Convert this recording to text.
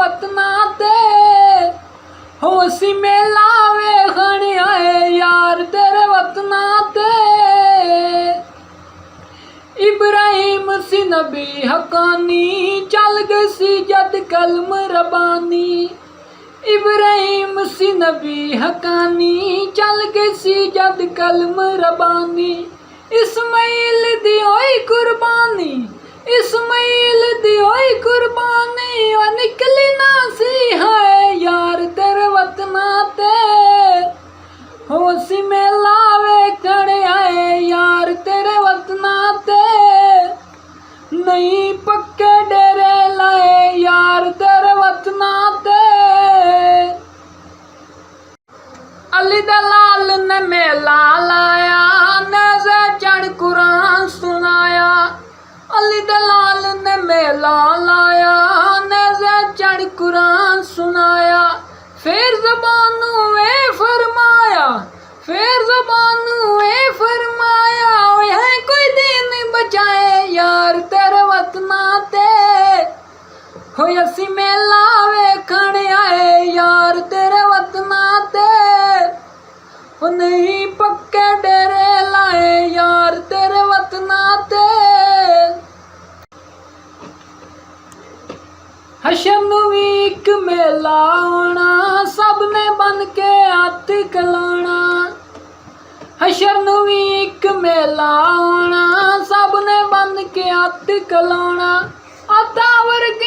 वतना ते होसी मेला वेखण आए यार तेरे वतना ते। इब्राहिम सी नबी हकानी चल गई सी जद कलम रबानी। इब्राहिम सी नबी हकानी चल गई सी जद कलम रबानी। इस्माइल दी होई कुर्बानी, इस्माइल दी होई कुर्बानी और निकली ना सी है यार तेरे वतना ते होसी मेला वेखण आए यार तेरे वतना ते। नहीं पक्के डेरे लाए यार तेरे वतना ते। अली दलाल ने मेला लाया नज़े चढ़ कुरान सुनाया। अली दलाल ने मेला लाया नज़े चढ़ कुरान सुनाया। फिर ज़बानू वे फरमाया, फिर ज़बानू वे फरमाया है कोई दिन बचाए यार तेरे वतना ते। हो असी मेला वेखण आए यार तेरे वतना ते। हो नहीं पक्के डेरे लाए यार तेरे वतना ते। हशर नूं वी इक मेला आना सब ने बन के हथ खलाना। हशर नूं वी इक मेला आना सब ने बन के हथ खलाना। अता वर्गे